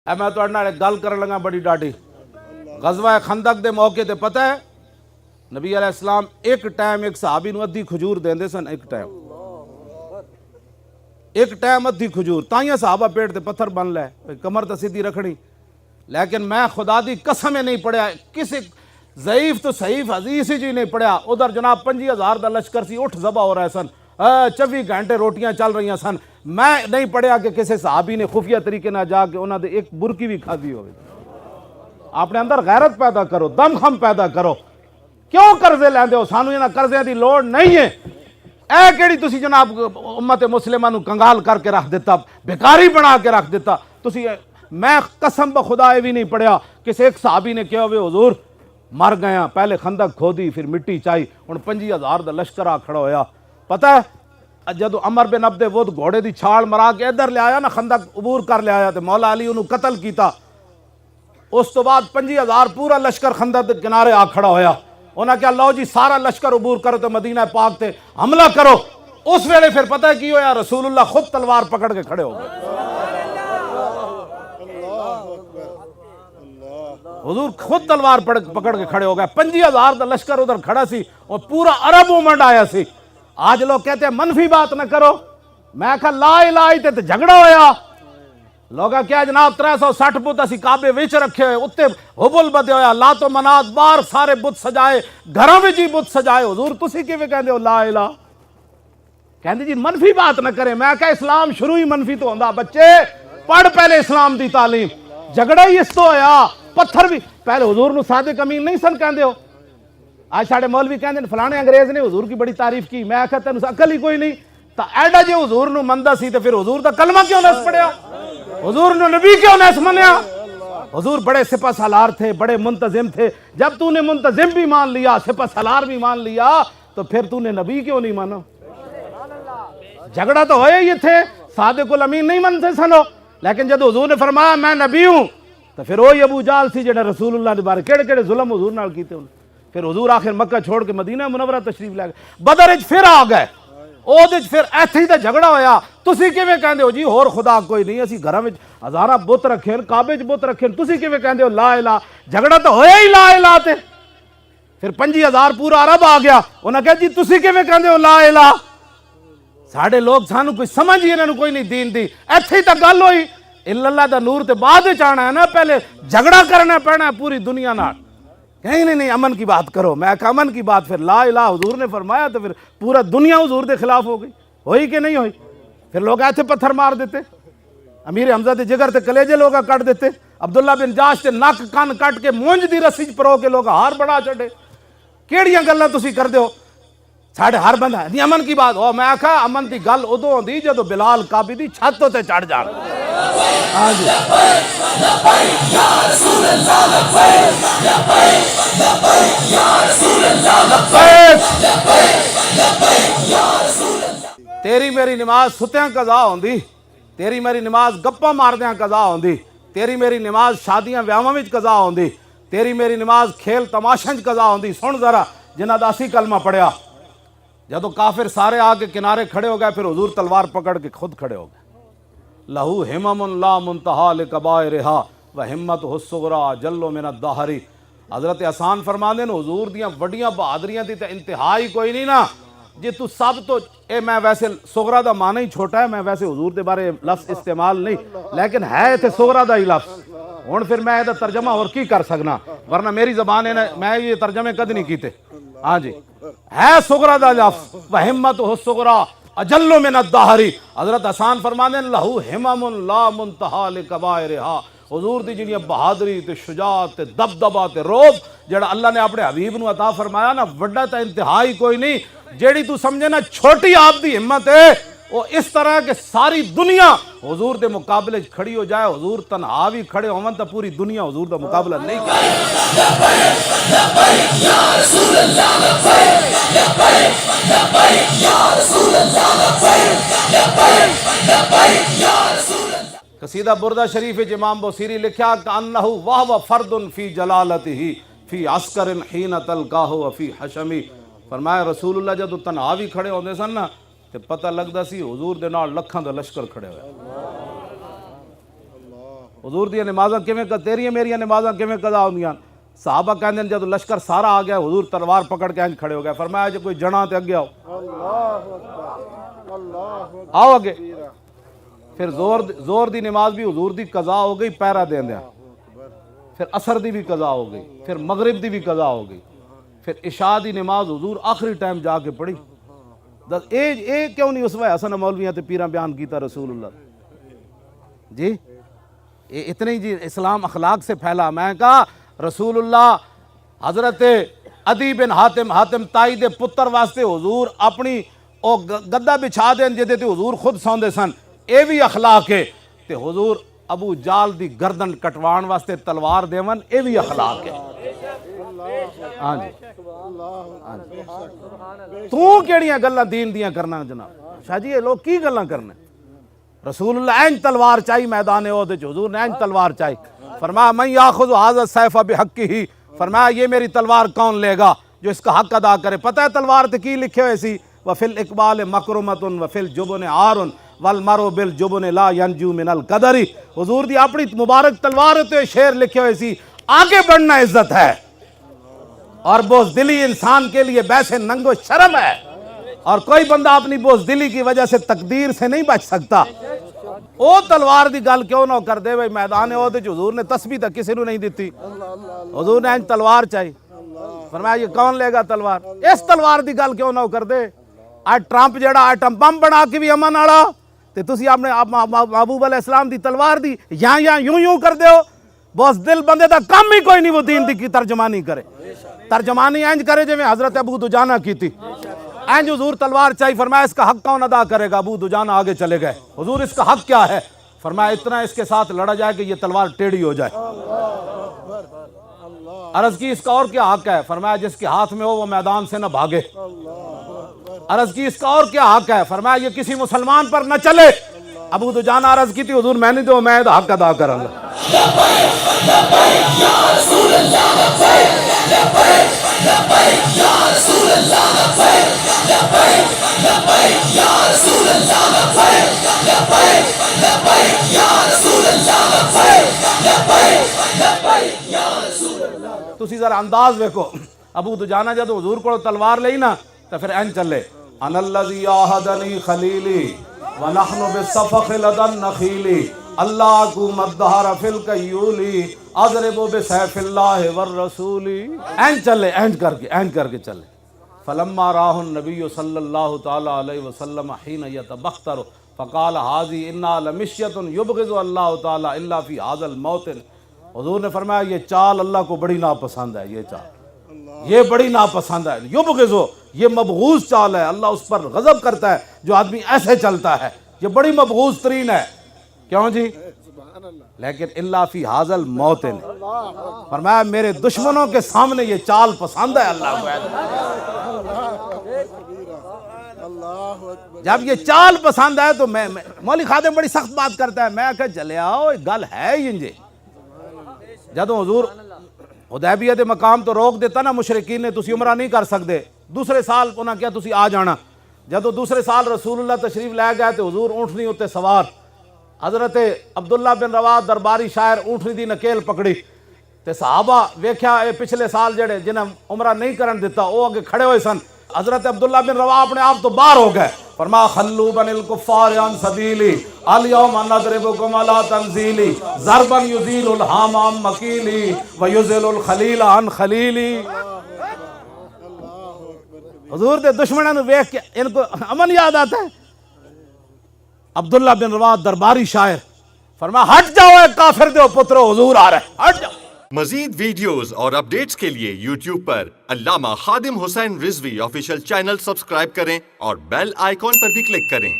اے میں تو اڑنا ایک گل کرن لگا بڑی ڈاڈی غزوہ خندق دے موقع تے پتہ ہے نبی علیہ السلام ایک ٹائم ایک صحابی نو ادھی کھجور دیندے سن ایک ٹائم ادھی کھجور تائیاں صحابہ پیٹ تے پتھر بن لے کمر تے سیدھی رکھنی لیکن میں خدا دی قسم نہیں پڑھیا کسی ضعیف تو صحیح حدیث ہی نہیں پڑھیا ادھر جناب 50,000 دا لشکر سی اٹھ ذبح ہو رہے سن 24 گھنٹے روٹیاں چل رہی سن میں نہیں پڑھیا کہ کسی صحابی نے خفیہ طریقے نہ جا کے انہوں نے ایک برکی بھی کھادی ہوئے اپنے اندر غیرت پیدا کرو دم خم پیدا کرو کیوں قرضے لیندے ہو سانو انہاں قرضے دی لوڑ نہیں ہے اے کیڑی تسی جناب امت مسلمہ نو کنگال کر کے رکھ دیتا بیکاری بنا کے رکھ دیتا تسی میں قسم بخدا بھی نہیں پڑھیا کسی ایک صحابی نے کہا ہوئے حضور مر گیا پہلے خندق کھودی پھر مٹی چائی ہن 50,000 دا لشکر آ کھڑا ہویا پتہ ہے جدو عمر بن عبد ود گھوڑے دی چھال مرا کے ادھر لے آیا نا خندق عبور کر لے آیا تے مولا علی انہوں قتل کیتا اس تو بعد 50,000 پورا لشکر خندق دے کنارے آ کھڑا ہویا انہاں کہا لو جی سارا لشکر عبور کرو تو مدینہ پاک تے حملہ کرو اس ویلے پھر پتہ ہے کی ہویا رسول اللہ خود تلوار پکڑ کے کھڑے ہو گئے حضور خود تلوار پکڑ کے کھڑے ہو گئے 50,000 دا لشکر ادھر کھڑا سی اور پورا عرب مومنٹ آیا سی آج لوگ کہتے ہیں منفی بات نہ کرو میں کہا لا الہ تے جھگڑا ہویا لوگا کیا جناب 360 بت اسی کعبے وچ رکھے ہوئے اتے حبل بدے ہویا لات و منات بار سارے بت سجائے گھروں وچ ہی بت سجائے حضور تسی کیویں کہندے ہو لا الہ کہندے جی منفی بات نہ کرے میں کہا اسلام شروع ہی منفی تو ہوندا بچے پڑھ پہلے اسلام دی تعلیم جھگڑا ہی اس تو ہویا پتھر بھی پہلے حضور نو صادق امین نہیں سن کہندے ہو آج ساڑے مولوی کہندے فلانے انگریز نے حضور کی بڑی تعریف کی میں کہتا تینوں عقل ہی کوئی نہیں تا ایڈا جے حضور نو مندہ سی تے پھر حضور دا کلمہ کیوں نہ پڑھیا حضور نو نبی کیوں نہ منیا حضور بڑے سپہ سالار تھے بڑے منتظم تھے جب تو نے منتظم بھی مان لیا سپہ سالار بھی مان لیا تو پھر تو نے نبی کیوں نہیں مانا جھگڑا تو ہوئے یہ تھے صادق الامین نہیں منتے سنو لیکن جب حضور نے فرمایا میں نبی ہوں تو پھر وہی ابو جال سی جڑا رسول اللہ دے بارے کیڑے کیڑے ظلم حضور نال کیتے انہوں پھر حضور آخر مکہ چھوڑ کے مدینہ منورہ تشریف لے گئے بدر وچ پھر آ گئے او دے پھر ایتھے ہی تے جھگڑا ہویا تسی کیویں کہندے ہو جی ہور خدا کوئی نہیں اسی گھراں وچ ہزاراں بت رکھے کعبے وچ بت رکھے تسی کیویں کہندے ہو لا الہ جھگڑا تو ہویا ہی لا الہ تے پھر 50,000 پورا عرب آ گیا انہاں کہا جی تسی کیویں کہندے ہو لا الہ ساڈے لوگ سانو کوئی سمجھ ہی انہاں نوں کوئی نہیں دین دی ایتھے ہی تے گل ہوئی الا اللہ دا نور تے بعد وچ آنا ہے نا پہلے جھگڑا کرنا پینا ہے پوری دنیا نال کہیں نہیں امن کی بات کرو میں کہا امن کی بات پھر لا الہ حضور نے فرمایا تو پھر پورا دنیا حضور دے خلاف ہو گئی ہوئی کہ نہیں ہوئی پھر لوگ ایتھے پتھر مار دیتے امیر حمزہ دے جگر تے کلیجے لوگا کٹ دیتے عبداللہ بن جاش تے نک کان کٹ کے مونج دی رسی پرو کے لوگ ہار بڑا چڑھے کیڑیاں گلاں تسی کردے ہو ساڑھے ہر بندہ نہیں امن کی بات ہو میں کہا امن دی گل ادو ہوندی جدو بلال کعبی دی چھتوں تے چڑھ جان تیری میری نماز ستیاں قضا ہوندی تیری میری نماز گپاں ماردیاں قضا ہوندی تیری میری نماز شادیاں ویاواں وچ قضا ہوندی تیری میری نماز کھیل تماشاں وچ قضا ہوندی سن ذرا جنہاں دا اسی کلمہ پڑھیا جدو کافر سارے آ کے کنارے کھڑے ہو گئے پھر حضور تلوار پکڑ کے خود کھڑے ہو گئے لہو ہمم لا منتہا لکبائرہا وہمتہ الصغریٰ جل من الدہر حضرت حسان فرما دے حضور دیاں وڈیاں بہادریاں دی تے انتہا ہی کوئی نہیں نا جی تو سب تو میں ویسے صغریٰ دا معنی ہی چھوٹا ہے میں ویسے حضور دے بارے لفظ استعمال نہیں لیکن ہے تے صغریٰ دا ہی لفظ ہن پھر میں یہ ترجمہ اور کی کر سکنا ورنہ میری زبان ہے میں یہ ترجمے کد نہیں کیتے ہاں جی ہے صغریٰ دا لفظ وہمتہ الصغریٰ اجل من الدہر حضرت حسان فرمانے لہو ہمم لا منتہا لکبائرہا حضور دی جنیاں بہادری تے شجاعت تے دبدبہ تے روب جڑا اللہ نے اپنے حبیب نو عطا فرمایا نا وڈا تے انتہائی کوئی نہیں جیڑی تو سمجھے نا چھوٹی آپ دی ہمت ہے وہ اس طرح کہ ساری دنیا حضور دے مقابلے کھڑی ہو جائے حضور تنہا بھی کھڑے ہون تو پوری دنیا حضور دا مقابلہ نہیں قصیدہ بردہ شریف امام بوسیری لکھا کأنہ وہو فرد فی جلالتہ فی عسکر حین تلقاہ وفی حشمی فرمایا رسول اللہ جدو تنہا بھی کھڑے ہوندے سن نا تے پتہ لگدا سی حضور دے نال لکھاں دا لشکر کھڑے ہوئے حضور دی نمازاں کیویں تیریاں میریاں نمازاں کیویں قضا ہوندیاں؟ صحابہ کہندے جب لشکر سارا آ گیا حضور تلوار پکڑ کے کھڑے ہو گئے، فرمایا جو کوئی جنا تے اگے آؤ، آؤ اگے۔ پھر زور دی نماز بھی حضور دی قضا ہو گئی پہرا دیندیاں، پھر عصر دی بھی قضا ہو گئی، پھر مغرب دی بھی قضا ہو گئی، پھر عشاء دی نماز حضور آخری ٹائم جا کے پڑھی۔ اے کیوں نہیں اسوہ حسن مولویاں تے پیراں بیان کیتا رسول اللہ جی؟ اتنے جی اسلام اخلاق سے پھیلا۔ میں کہا رسول اللہ حضرت عدی بن حاتم تائی دے پتر واسطے حضور اپنی او گدا بچھا دین جدے تے حضور خود سوندے سن، اے بھی اخلاق ہے۔ تے حضور ابو جال دی گردن کٹوان واسطے تلوار دیون، اے بھی اخلاق ہے۔ ہاں جی تو کیڑیاں گلاں دین دیاں کرنا جناب؟ شاہ جی یہ لوگ کی گلاں کرنے؟ رسول اللہ اینج تلوار چاہی میدان عہد وچ، حضور نے اینج تلوار چاہی۔ فرمایا من یاخذ ھذا السیف بحقہ، فرمایا یہ میری تلوار کون لے گا جو اس کا حق ادا کرے۔ پتہ ہے تلوار تے کی لکھے ہوئے سی؟ وفی الاقبال مکرمۃ وفی الجبن عار والمرء بالجبن لا ینجو من القدر۔ حضور دی اپنی مبارک تلوار تے شعر لکھے ہوئے سی، آگے بڑھنا عزت ہے اور بزدلی انسان کے لیے بیسے ننگ و شرم ہے، اور کوئی بندہ اپنی بزدلی کی وجہ سے تقدیر سے نہیں بچ سکتا۔ او تلوار دی گل کیوں نہ کر دے بھئی؟ میدان عہد وچ حضور نے تسبیح تک کسی نو نہیں دیتی، حضور نے انج تلوار چاہی۔ فرمایا یہ کون لے گا تلوار؟ اس تلوار دی گل کیوں نہ کر دے؟ آج ٹرمپ جیڑا ایٹم بم بنا کے بھی امن والا، تے تسی اپنے محبوب علیہ السلام دی تلوار دی یوں کر دیو۔ بس دل بندے دا کام ہی کوئی نہیں وہ دین دی کی ترجمانی کرے، ترجمانی انج کرے جو میں حضرت ابو دجانہ کی تھی، انج حضور تلوار چاہی۔ فرمایا اس کا حق کون ادا کرے گا؟ ابو دجانہ آگے چلے گئے، حضور اس کا حق کیا ہے؟ فرمایا اتنا اس کے ساتھ لڑا جائے کہ یہ تلوار ٹیڑھی ہو جائے۔ عرض کی اس کا اور کیا حق ہے؟ فرمایا جس کے ہاتھ میں ہو وہ میدان سے نہ بھاگے۔ عرض کی اس کا اور کیا حق ہے؟ فرمایا یہ کسی مسلمان پر نہ چلے۔ ابو دجانہ عرض کی تھی حضور میں نہیں دو، میں حق ادا کروں گا۔ تسی ذرا انداز دیکھو، ابو دجانہ جب حضور کو تلوار لئی نا تو پھر این چلے، انا الذی عاہدنی خلیلی ونحن بالصفق لدى النخیل اللہ کو مدہر فی الکیولی اضرب بسیف اللہ والرسول۔ این چلے، این کر کے چلے۔ فلما راہ النبی صلی اللہ تعالی علیہ وسلم حین یتبختر فقال ھذی انا لمشیۃ یبغض اللہ تعالی الا فی ھذا الموطن۔ حضور نے فرمایا یہ چال اللہ کو بڑی ناپسند ہے، یہ چال یہ بڑی ناپسند ہے، یبغضو یہ مبغوض چال ہے، اللہ اس پر غضب کرتا ہے جو آدمی ایسے چلتا ہے، یہ بڑی مبغوض ترین ہے۔ کیوں جی؟ لیکن الا فی ھذا الموطن، فرمایا میرے دشمنوں کے سامنے یہ چال پسند ہے اللہ کو۔ جب یہ چال پسند ہے تو میں مولی خادم بڑی سخت بات کرتا ہے، میں کہ چلے آؤ گل ہے انجے۔ جدو حضور حدیبیہ دے مقام تو روک دیتا نا مشرکین نے، تسی عمرہ نہیں کر سکتے، دوسرے سال انہاں کیا تسی آ جانا۔ جدو دوسرے سال رسول اللہ تشریف لے گئے تو حضور اونٹنی ہوتے سوار، حضرت عبداللہ بن رواح درباری شاعر اونٹنی دی نکیل پکڑی تے صحابہ ویکھیا اے پچھلے سال جڑے جنہیں عمرہ نہیں کرن دیتا وہ اگے کھڑے ہوئے سن۔ حضرت عبداللہ بن رواح اپنے آپ تو باہر ہو گئے، فرمایا خلو بن الکفار عن سبیلی الیوم نضربکم علی تنزیلی ضربا یزیل الہام عن مکیلی ویزل الخلیل عن خلیلی۔ حضور دے دشمنوں نے ویکھ کے ان کو امن یاد آتا ہے۔ عبداللہ بن رواح درباری شاعر فرمایا ہٹ جاؤ اے کافر دے پترو، حضور آ رہے، ہٹ جاؤ۔ مزید ویڈیوز اور اپڈیٹس کے لیے یوٹیوب پر علامہ Khadim Hussain Rizvi official channel subscribe کریں اور بیل آئیکن پر بھی کلک کریں۔